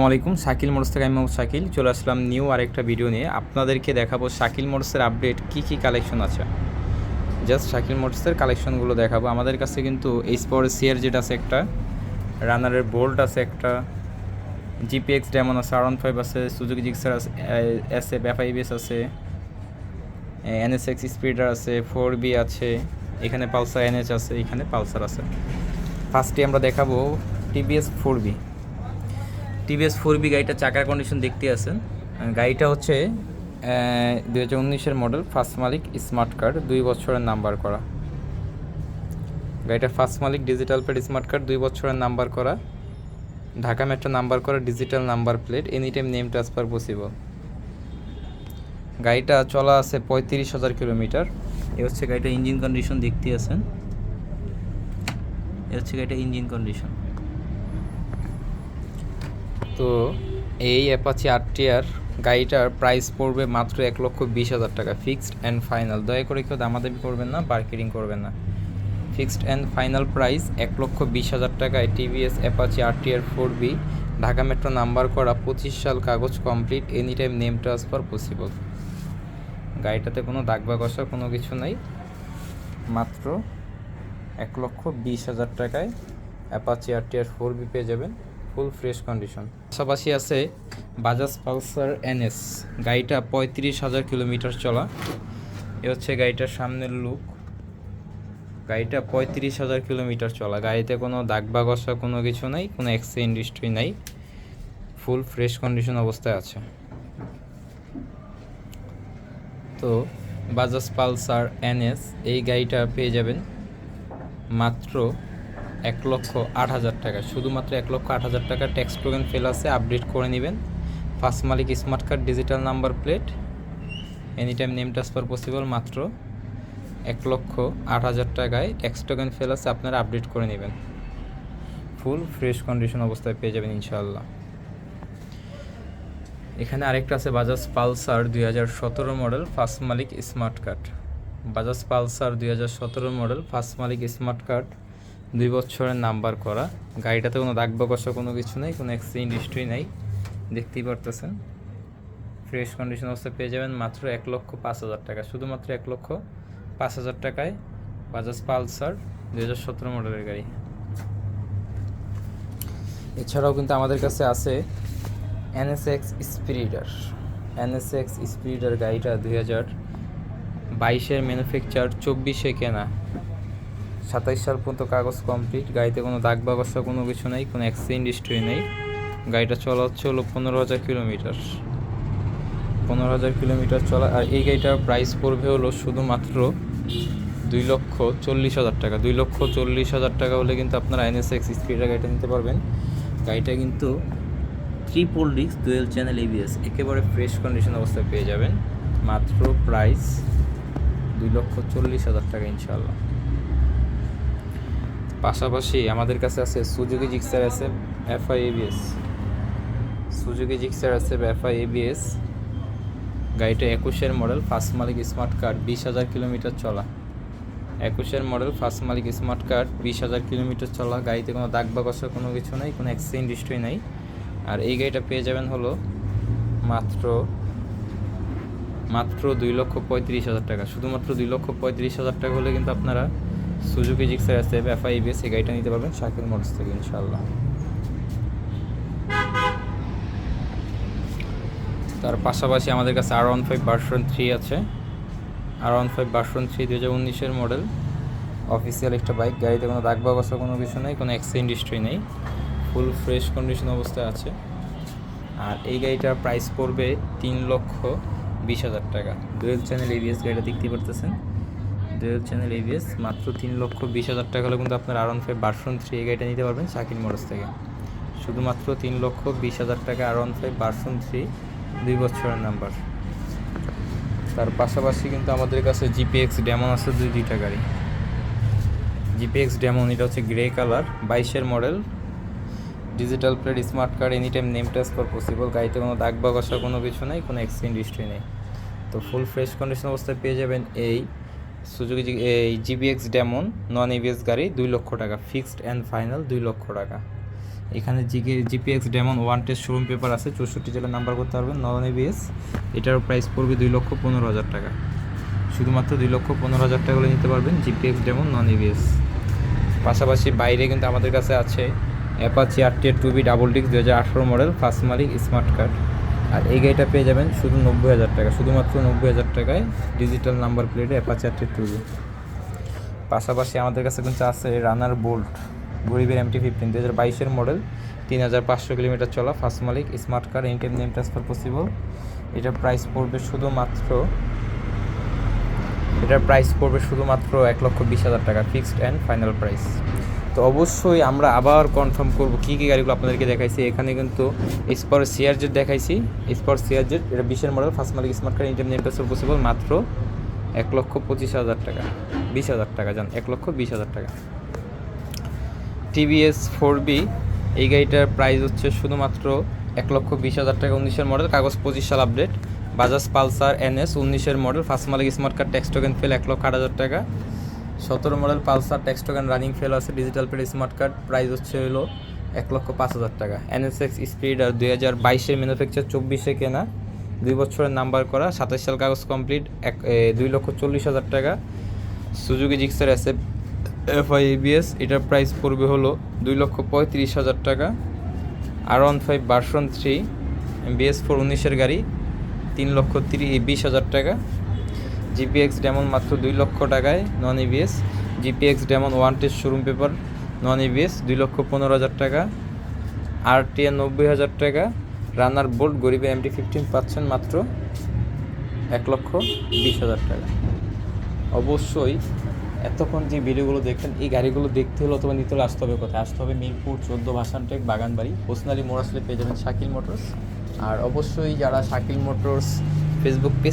আসসালামু আলাইকুম। শাকিল মোটরস থেকে আমি মোহাম্মদ শাকিল চলে আসলাম নিউ আরেকটা ভিডিও নিয়ে। আপনাদেরকে দেখাবো শাকিল মোটরসের আপডেট কী কালেকশন আছে। জাস্ট শাকিল মোটরসের কালেকশনগুলো দেখাবো। আমাদের কাছে কিন্তু এইচ পাওয়ারের সিআরজেড আছে একটা, রানারের বোল্ট আছে একটা, জিপিএক্স ডেমন আছে, R15 আছে, সুজুকি জিক্সার আছে, SF FIBS আছে, NSX স্পিডার আছে, 4B আছে, এখানে পালসার NH আছে, এখানে পালসার আছে। ফার্স্টে আমরা দেখাবো টিভিএস 4B গাড়িটা চাকার কন্ডিশন দেখতে আছেন। গাড়িটা হচ্ছে 2019-এর মডেল, ফার্স্ট মালিক, স্মার্ট কার্ড, 2 বছরের নাম্বার করা। গাড়িটা ফার্স্ট মালিক, ডিজিটাল প্লেট, স্মার্ট কার্ড, 2 বছরের নাম্বার করা, ঢাকা মেট্রো নাম্বার করা, digital number plate, any time name transfer possible. গাড়িটা চলা আছে 35,000 কিলোমিটার। এ হচ্ছে গাড়িটা ইঞ্জিন কন্ডিশন দেখতে আছেন। এ হচ্ছে গাড়িটা ইঞ্জিন কন্ডিশন। তো এই অ্যাপাচি RTR গাড়িটার প্রাইস পড়বে মাত্র 1,20,000 টাকা, ফিক্সড অ্যান্ড ফাইনাল। দয়া করে কেউ দামাদামি করবেন না, মার্কেটিং করবেন না। ফিক্সড অ্যান্ড ফাইনাল প্রাইস 1,20,000 টাকায় TVS Apache RTR 4B, Dhaka metro number করা, 25 সাল, কাগজ complete, any time name transfer possible. গাড়িটাতে কোনো দাগ বা ঘষা কোনো কিছু নাই। মাত্র 1,20,000 টাকায় অ্যাপাচি RTR 4B পেয়ে যাবেন, ফুল ফ্রেশ কন্ডিশন। পাশাপাশি আছে বাজাজ পালসার NS। গাড়িটা 35,000 কিলোমিটার চলা। এ হচ্ছে গাড়িটার সামনের লুক। গাড়িটা 35,000 কিলোমিটার চলা। গাড়িতে কোনো দাগ বা ঘষা কোনো কিছু নাই, কোনো অ্যাক্সিডেন্ট হিস্ট্রি নাই, ফুল ফ্রেশ কন্ডিশন অবস্থায় আছে। তো বাজাজ পালসার NS এই গাড়িটা পেয়ে যাবেন মাত্র 1,08,000 টাকা, শুধুমাত্র 1,08,000 টাকা। ট্যাক্স টোকেন ফেল আছে, আপডেট করে নেবেন। ফার্স্ট মালিক, smart card, digital number plate, any time name transfer possible. মাত্র 1,08,000 টাকায় ট্যাক্স টোকেন ফেল আছে, আপনারা আপডেট করে নেবেন। ফুল ফ্রেশ কন্ডিশন অবস্থায় পেয়ে যাবেন ইনশাআল্লাহ। এখানে আরেকটা আছে বাজাজ পালসার 2017 মডেল, ফার্স্ট মালিক, smart card. Bajaj Pulsar 2017 model, first মালিক, স্মার্ট কার্ড, 2 বছরের নাম্বার করা। গাড়িটাতে কোনো দাগ বা ঘষা কোনো কিছু নেই, কোনো অ্যাক্সিডেন্ট হিস্ট্রি নেই, দেখতেই পারতেছেন। ফ্রেশ কন্ডিশন অবস্থায় পেয়ে যাবেন মাত্র 1,05,000 টাকা, শুধুমাত্র 1,05,000 টাকায় বাজাজ পালসার 2017 মডেলের গাড়ি। এছাড়াও কিন্তু আমাদের কাছে আছে NSX স্পিরিডার। গাড়িটা 2022-এর ম্যানুফ্যাকচার, 24-এ কেনা, 27 সাল পর্যন্ত কাগজ কমপ্লিট। গাড়িতে কোনো দাগ বা ঘষা কোনো কিছু নেই, কোনো অ্যাক্সিডেন্ট হিস্ট্রি নেই। গাড়িটা চলা হচ্ছে হলো 15,000 কিলোমিটার। 15,000 কিলোমিটার চলা। আর এই গাড়িটার প্রাইস পড়বে হলো শুধুমাত্র 2,40,000 টাকা। 2,40,000 টাকা হলে কিন্তু আপনারা NSX স্পিরিডার গাড়িটা নিতে পারবেন। গাড়িটা কিন্তু triple disk, dual channel ABS, একেবারে ফ্রেশ কন্ডিশন অবস্থায় পেয়ে যাবেন। মাত্র প্রাইস 2,40,000 টাকা ইনশাআল্লাহ। পাশাপাশি আমাদের কাছে আছে Suzuki Gixxer SF FI ABS। Suzuki Gixxer SF FI ABS গাড়িটা 21-এর মডেল, ফার্স্ট মালিক, স্মার্ট কার্ড, 20,000 কিলোমিটার চলা। 21-এর মডেল, ফার্স্ট মালিক, স্মার্ট কার্ড, 20,000 কিলোমিটার চলা। গাড়িতে কোনো দাগ বা ঘষা কোনো কিছু নেই, কোনো অ্যাক্সিডেন্ট হিস্ট্রি নেই। আর এই গাড়িটা পেয়ে যাবেন হলো মাত্র 2,35,000 টাকা, শুধুমাত্র 2,35,000 টাকা হলে কিন্তু আপনারা Suzuki Gixxer SF FI ABS এই গাড়িটা নিতে পারবেন শাকিল মোটরস থেকে ইনশাআল্লাহ। তার পাশাপাশি আমাদের কাছে R15 ভার্সন 3 আছে। R15 ভার্সন 3 2019-এর মডেল, অফিসিয়াল একটা বাইক। গাড়িতে কোনো দাগ বা ঘষা কোনো কিছু নেই, কোনো অ্যাক্সিডেন্ট হিস্ট্রি নেই, ফুল ফ্রেশ কন্ডিশন অবস্থায় আছে। আর এই গাড়িটার প্রাইস পড়বে 3,20,000 টাকা। ডুয়েল চ্যানেল ABS গাড়িটা দেখতে পারতেছেন, ডুয়েল চ্যানেল ABS। মাত্র 3,20,000 টাকা হলে কিন্তু আপনার R15 ভার্সন 3 এই গাড়িটা নিতে পারবেন শাকিল মোটরস থেকে। শুধুমাত্র 3,20,000 টাকা R15 ভার্সন 3, 2 বছরের নাম্বার। তার পাশাপাশি কিন্তু আমাদের কাছে GPX ডেমন আছে, দুইটা গাড়ি। GPX ডেমন, এটা হচ্ছে গ্রে কালার, 22-এর model, digital plate, smart card, any time name transfer possible. গাড়িতে কোনো দাগ বা ঘষা কোনো কিছু নেই, কোনো অ্যাক্সিডেন্ট হিস্ট্রি নেই। তো ফুল ফ্রেশ কন্ডিশন অবস্থায় পেয়ে যাবেন এই GPX ডেমন নন ABS গাড়ি, 2 লক্ষ টাকা, ফিক্সড অ্যান্ড ফাইনাল 2 লক্ষ টাকা। এখানে GPX Demon one test showroom paper আছে, 64 জেলার নাম্বার করতে পারবেন, নন এবিএস। এটার প্রাইস পড়বে 2,15,000 টাকা। শুধুমাত্র 2,15,000 টাকা হলে নিতে পারবেন জিপিএক্স ডেমন নন এবিএস। পাশাপাশি বাইরে কিন্তু আমাদের কাছে আছে Apache RTR 2B double disc 2018 model, first মালিক, স্মার্ট কার্ড। আর এই গাড়িটা পেয়ে যাবেন শুধু 90,000 টাকা, শুধুমাত্র 90,000 টাকায় ডিজিটাল নাম্বার প্লেটে অ্যাপাচি আরটিআর 2B। পাশাপাশি আমাদের কাছে কিন্তু আছে রানার বোল্ট গরিবের MT-15 2022 মডেল, 3,500 কিলোমিটার চলা, ফার্স্ট মালিক, smart card, any time name transfer possible. এটার প্রাইস পড়বে শুধুমাত্র 1,20,000 টাকা, ফিক্সড অ্যান্ড ফাইনাল প্রাইস। তো অবশ্যই আমরা আবার কনফার্ম করব কী কী গাড়িগুলো আপনাদেরকে দেখাইছি। এখানে কিন্তু স্পর সিআরজেড দেখাইছি, স্পর সিআরজেড এটা 20 মডেল, ফার্স্ট মালিক, smart card, any time name transfer possible, মাত্র 1,25,000 টাকা, 20,000 টাকা, জান 1,20,000 টাকা। টিভিএস 4B এই গাড়িটার প্রাইস হচ্ছে শুধুমাত্র 1,20,000 টাকা, 19 মডেল, কাগজ 25 সাল update. Bajaj Pulsar NS 19 model, first মালিক, smart card, tax token fail, 1,08,000 টাকা। 17 model Pulsar, tax token running fail আছে, digital plate, smart card, price হচ্ছে হলো 1,05,000 টাকা। NSX স্পিডার 2022 ম্যানুফ্যাকচার, 24 কেনা, 2 বছরের নাম্বার করা, 27 সাল কাগজ কমপ্লিট, 2,40,000 টাকা। Suzuki Gixxer SF FI ABS এটার প্রাইস পড়বে হলো 2,35,000 টাকা। R15 ভার্সন 3 BS4 19 গাড়ি, 3,20,000 টাকা। জিপিএক্স ডেমন মাত্র 2 লক্ষ টাকায় non ABS. GPX Demon one test showroom paper non ABS 2,15,000 টাকা। RTR 90,000 টাকা। রানার বোল্ট গরিবের MT-15 পাচ্ছেন মাত্র 1,20,000 টাকা। অবশ্যই এতক্ষণ যে ভিডিওগুলো দেখলেন, এই গাড়িগুলো দেখতে হলে অথবা নিতে হলে আসতে হবে কোথায়? আসতে হবে মিরপুর 14 ভাসানটেক বাগানবাড়ি, হোসনালি মোড় আসলে পেয়ে যাবেন শাকিল মোটরস। আর অবশ্যই যারা শাকিল মোটরস ফেসবুক পেজ